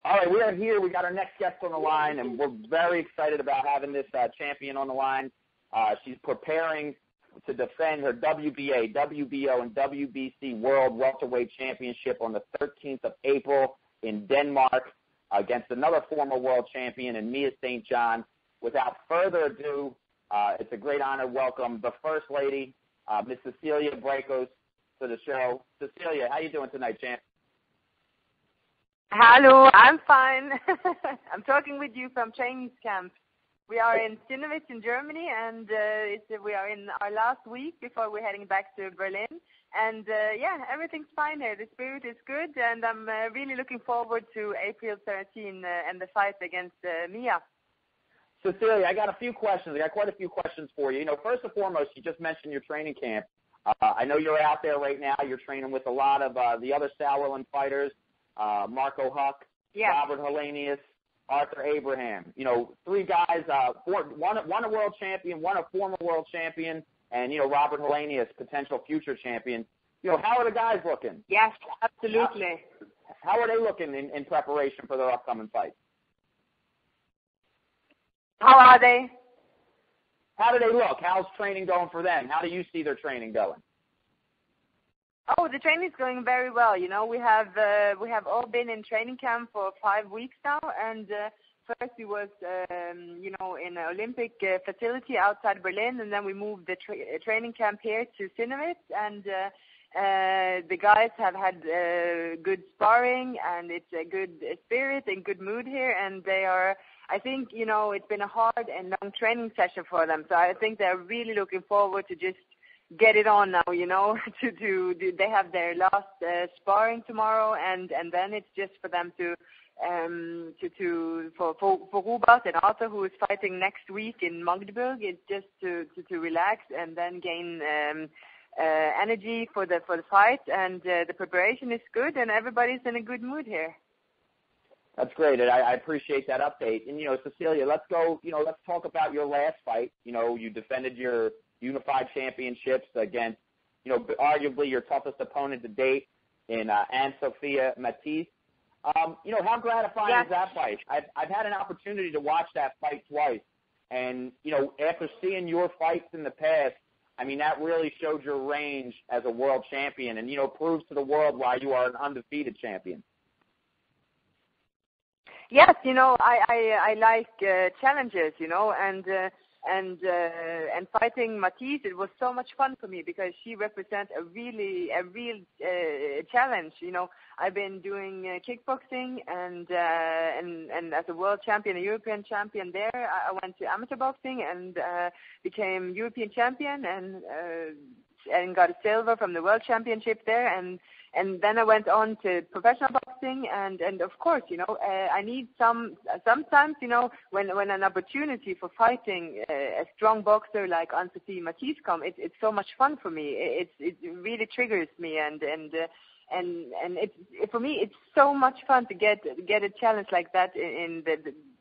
All right, we are here. We got our next guest on the line, and we're very excited about having this champion on the line. She's preparing to defend her WBA, WBO, and WBC World Welterweight Championship on the 13th of April in Denmark against another former world champion, and Mia St. John. Without further ado, it's a great honor to welcome the First Lady, Miss Cecilia Braekhus, to the show. Cecilia, how you doing tonight, champ? Hello, I'm fine. I'm talking with you from training camp. We are in Sinowitz in Germany, and we are in our last week before we're heading back to Berlin. And, everything's fine here. The spirit is good, and I'm really looking forward to April 13 and the fight against Mia. Cecilia, I got a few questions. I got quite a few questions for you. First and foremost, you just mentioned your training camp. I know you're out there right now. You're training with a lot of the other Sauerland fighters, Marco Huck, yes. Robert Helenius, Arthur Abraham. Three guys, one a world champion, one a former world champion, and, Robert Helenius, potential future champion. How are the guys looking? Yes, absolutely. How are they looking in preparation for their upcoming fight? How are they? How do they look? How's training going for them? How do you see their training going? Oh, the training's going very well. We have all been in training camp for 5 weeks now, and first we was, in an Olympic facility outside Berlin, and then we moved the training camp here to Sinowitz, and the guys have had good sparring, and it's a good spirit and good mood here, and they are, I think, it's been a hard and long training session for them, so I think they're really looking forward to just get it on now, they have their last sparring tomorrow, and then it's just for them for Robert and Arthur, who is fighting next week in Magdeburg, it's just to relax and then gain energy for the fight, and the preparation is good, and everybody's in a good mood here. That's great, and I appreciate that update. And, Cecilia, let's talk about your last fight. You defended your unified championships against, arguably your toughest opponent to date in Anne-Sophia Matisse. How gratifying is that fight? I've had an opportunity to watch that fight twice, and, after seeing your fights in the past, that really showed your range as a world champion and, proves to the world why you are an undefeated champion. Yes, I like challenges, and fighting Matisse, it was so much fun for me because she represents a real challenge. I've been doing kickboxing and as a world champion, a European champion there. I went to amateur boxing and became European champion and got a silver from the world championship there, and then I went on to professional boxing, and of course, I need sometimes, when an opportunity for fighting a strong boxer like Anne-Sophie Matisse comes, it's so much fun for me. It really triggers me, and it's, for me, it's so much fun to get a challenge like that in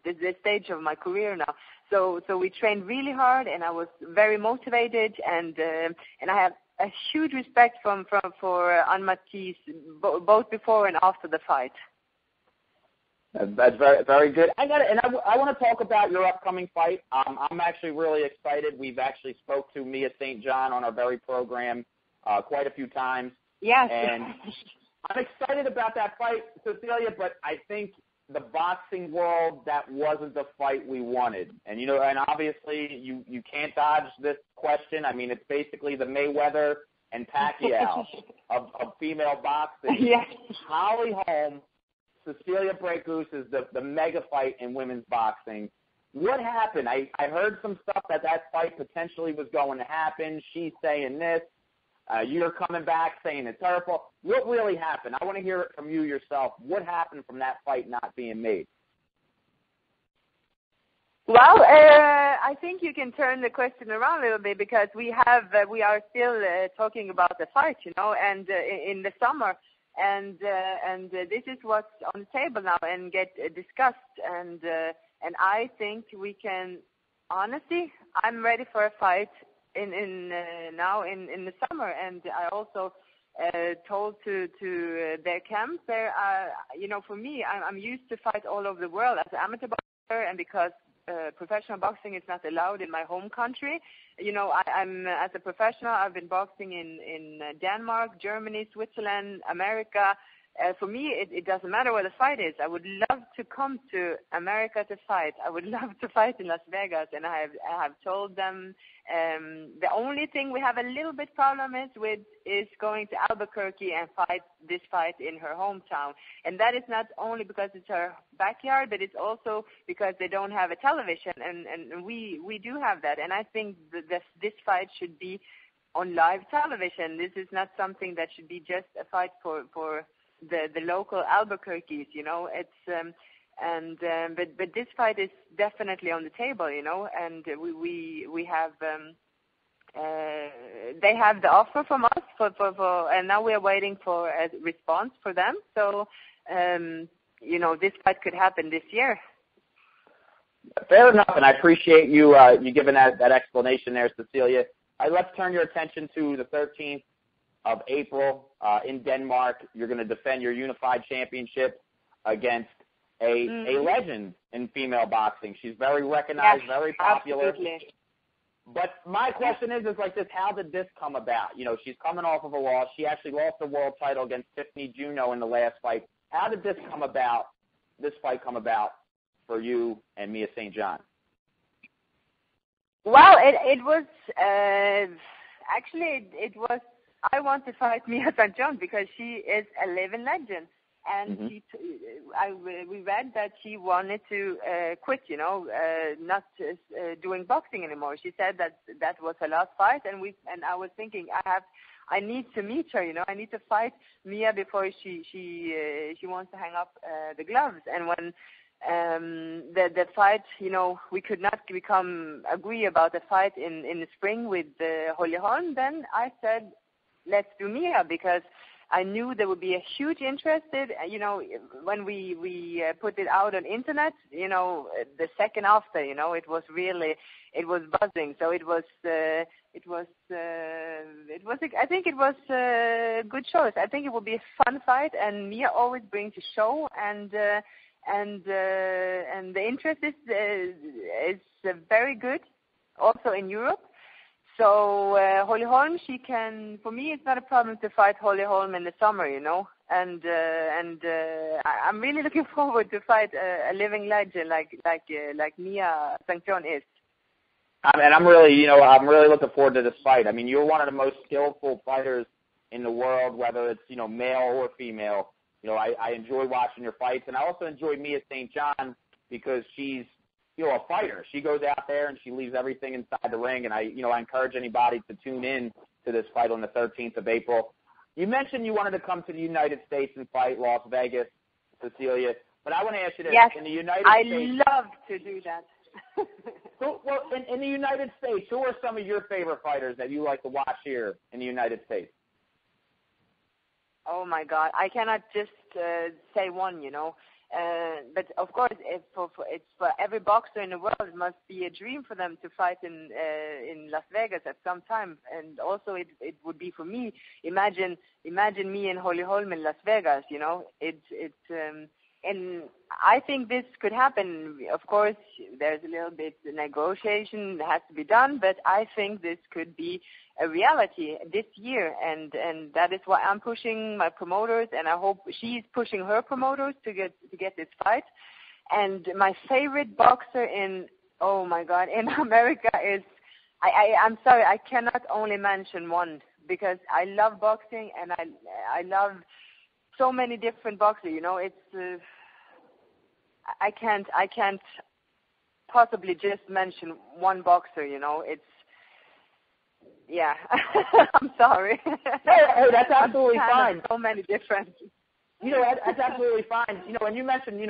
the stage of my career now. So we trained really hard, and I was very motivated, and I have a huge respect for Anne Matisse, both before and after the fight. That's very, very good. I want to talk about your upcoming fight. I'm actually really excited. We've actually spoke to Mia St. John on our very program quite a few times. Yes. And I'm excited about that fight, Cecilia, but I think the boxing world, that wasn't the fight we wanted. And, and obviously you can't dodge this question. It's basically the Mayweather and Pacquiao of female boxing. Yes. Holly Holm, Cecilia Braekhus is the mega fight in women's boxing. What happened? I heard some stuff that fight potentially was going to happen. She's saying this. You're coming back saying it's her fault. What really happened? I want to hear it from you yourself. What happened from that fight not being made? Well, I think you can turn the question around a little bit because we are still talking about the fight, and in the summer, and this is what's on the table now and get discussed, and I think we can. Honestly, I'm ready for a fight now in the summer, and I also told to their camps. There are, for me, I'm used to fight all over the world as an amateur boxer, and because professional boxing is not allowed in my home country, I'm as a professional. I've been boxing in Denmark, Germany, Switzerland, America. For me, it doesn't matter where the fight is. I would love to come to America to fight. I would love to fight in Las Vegas, and I have told them the only thing we have a little bit problem is going to Albuquerque and fight this fight in her hometown. And that is not only because it's her backyard, but it's also because they don't have a television, and we do have that. And I think that this fight should be on live television. This is not something that should be just a fight for the local Albuquerques, it's but this fight is definitely on the table, and we have they have the offer from us for and now we are waiting for a response for them. So this fight could happen this year. Fair enough, and I appreciate you giving that explanation there, Cecilia. Let's turn your attention to the 13th of April in Denmark. You're going to defend your unified championship against a legend in female boxing. She's very recognized, very popular. Absolutely. But my question is like this: how did this come about? She's coming off of a loss. She actually lost the world title against Tiffany Juneau in the last fight. How did this come about? This fight come about for you and Mia St. John? Well, it was actually it was. I want to fight Mia St. John because she is a living legend, and we read that she wanted to quit, not doing boxing anymore. She said that was her last fight, and I was thinking I need to meet her, I need to fight Mia before she wants to hang up the gloves. And when the fight, we could not agree about the fight in the spring with Holly Holm, then I said, let's do Mia, because I knew there would be a huge interest. When we put it out on internet, the second after, it was buzzing. So I think it was a good choice. I think it will be a fun fight, and Mia always brings a show, and the interest is very good, also in Europe. So Holly Holm, for me, it's not a problem to fight Holly Holm in the summer, and I'm really looking forward to fight a living legend like Mia St. John is. And I'm really looking forward to this fight. I mean, you're one of the most skillful fighters in the world, whether it's male or female. I enjoy watching your fights, and I also enjoy Mia St. John because she's a fighter. She goes out there and she leaves everything inside the ring, and I encourage anybody to tune in to this fight on the 13th of April. You mentioned you wanted to come to the United States and fight Las Vegas, Cecilia, but I want to ask you this. Yes, in the United States, I love to do that. Well, in the United States, who are some of your favorite fighters that you like to watch here in the United States? Oh, my God. I cannot just say one, but of course, it's for every boxer in the world, it must be a dream for them to fight in Las Vegas at some time. And also, it would be for me. Imagine me and Holly Holm in Las Vegas. And I think this could happen. Of course, there's a little bit of negotiation that has to be done, but I think this could be a reality this year, and that is why I'm pushing my promoters, and I hope she's pushing her promoters to get this fight. And my favorite boxer in America is, I'm sorry, I cannot only mention one, because I love boxing and I love so many different boxers. It's I can't possibly just mention one boxer. It's I'm sorry. Hey, that's absolutely fine. So many different. That's absolutely fine. And you mentioned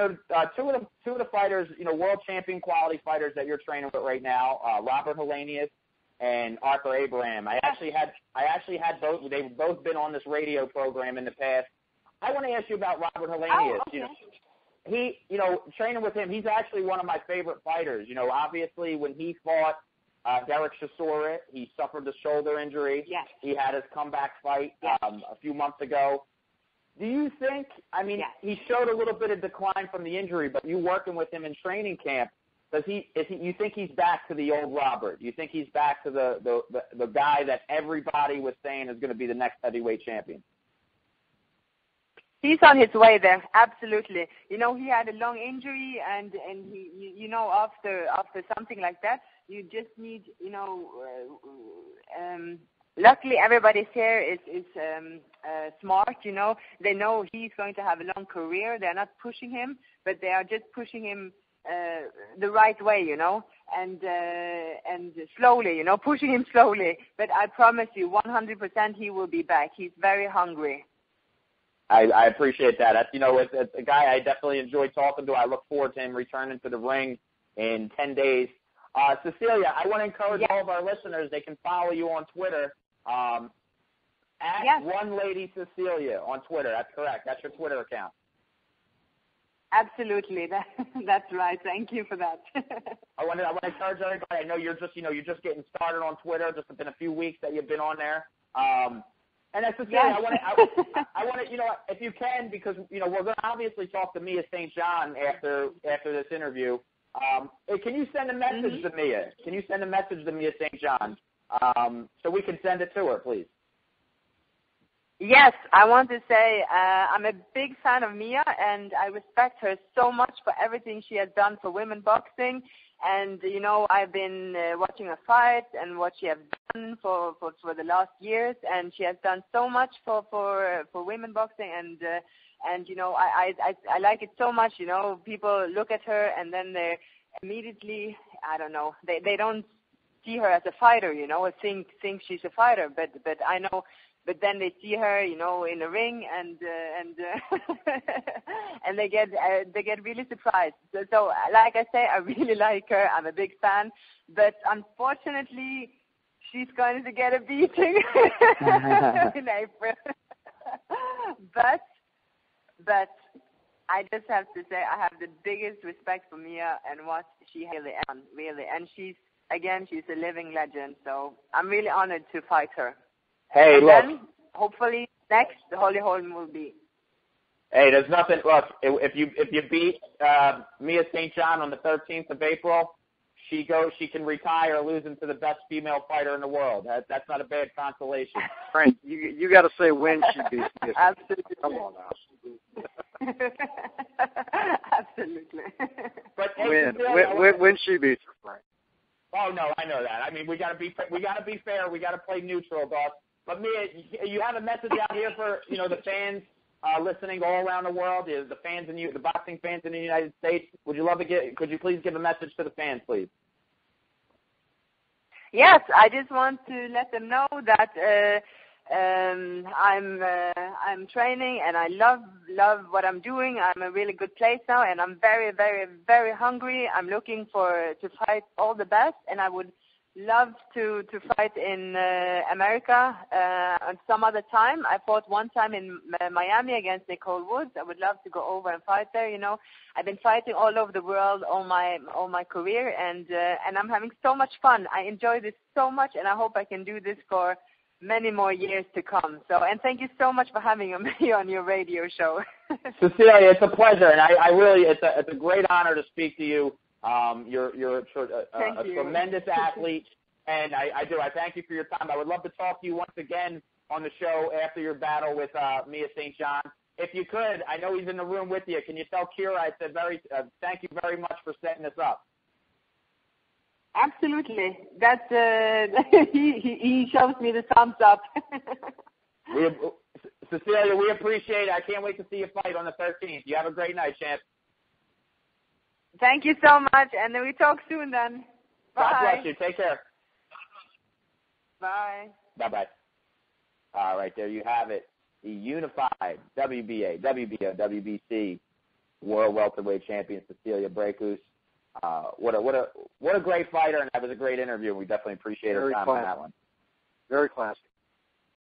two of the fighters, world champion quality fighters that you're training with right now, Robert Helenius and Arthur Abraham. I actually had both. They've both been on this radio program in the past. I want to ask you about Robert Helenius. Oh, okay. Training with him, he's actually one of my favorite fighters. Obviously when he fought Derek Chisora. He suffered a shoulder injury. Yes. He had his comeback fight Yes. a few months ago. Do you think, I mean, Yes. he showed a little bit of decline from the injury, but you working with him in training camp, you think he's back to the old Robert? You think he's back to the guy that everybody was saying is going to be the next heavyweight champion? He's on his way there, absolutely. You know, he had a long injury, and he, you know, after something like that, you just need, you know, luckily everybody here is smart, you know. They know he's going to have a long career. They're not pushing him, but they are just pushing him the right way, you know, and slowly, you know, pushing him slowly. But I promise you, 100% he will be back. He's very hungry. I appreciate that. That's, you know, it's a guy I definitely enjoy talking to. I look forward to him returning to the ring in 10 days. Cecilia, I want to encourage all of our listeners. They can follow you on Twitter at One Lady Cecilia on Twitter. That's correct. That's your Twitter account. Absolutely, that's right. Thank you for that. I want to encourage everybody. I know you're just getting started on Twitter. Just been a few weeks that you've been on there. And as Cecilia, I want to, you know, if you can, because you know we're going to obviously talk to Mia St. John after this interview. Can you send a message to Mia? Can you send a message to Mia St. John so we can send it to her, please? Yes, I want to say I'm a big fan of Mia, and I respect her so much for everything she has done for women boxing. And, you know, I've been watching her fight and what she has done for the last years, and she has done so much for women boxing. And you know, I like it so much. You know, people look at her and then they immediately, I don't know, they don't see her as a fighter, you know, or think she's a fighter. But I know. But then they see her, you know, in the ring, and and they get really surprised. So, like I say, I really like her. I'm a big fan, but unfortunately, she's going to get a beating in April. But I just have to say, I have the biggest respect for Mia and what she really done, really. And she's a living legend. So I'm really honored to fight her. Hey, and look. Then, hopefully, next, Holly Holm will be. Hey, there's nothing. Look, if you beat Mia St. John on the 13th of April, she can retire losing to the best female fighter in the world. That's not a bad consolation. Frank, you got to say when she beats Mia. Absolutely. Come on now. Absolutely. But when she beats her, Frank. Oh no, I know that. I mean, we got to be fair. We got to play neutral, boss. But Mia, you have a message out here for, you know, the fans listening all around the world, the fans the boxing fans in the United States. Could you please give a message to the fans, please? Yes, I just want to let them know that I'm training and I love what I'm doing. I'm in a really good place now, and I'm very, very, very hungry. I'm looking to fight all the best, and I would love to fight in America at some other time. I fought one time in Miami against Nicole Woods. I would love to go over and fight there. You know, I've been fighting all over the world all my career, and I'm having so much fun. I enjoy this so much, and I hope I can do this for many more years to come. So, and thank you so much for having me on your radio show. Cecilia, it's a pleasure, and I really, it's a great honor to speak to you. You're a tremendous athlete, and I thank you for your time. I would love to talk to you once again on the show after your battle with Mia St. John. If you could, I know he's in the room with you. Can you tell Kira I said thank you very much for setting this up? Absolutely. That's he shows me the thumbs up. Cecilia, we appreciate it. I can't wait to see you fight on the 13th. You have a great night, champ. Thank you so much, and then we talk soon then. Bye. God bless you. Take care. Bye. Bye-bye. All right, there you have it. The unified WBA, WBO, WBC World Welterweight Champion Cecilia Braekhus. What a great fighter, and that was a great interview. We definitely appreciate her time on that one. Very classy.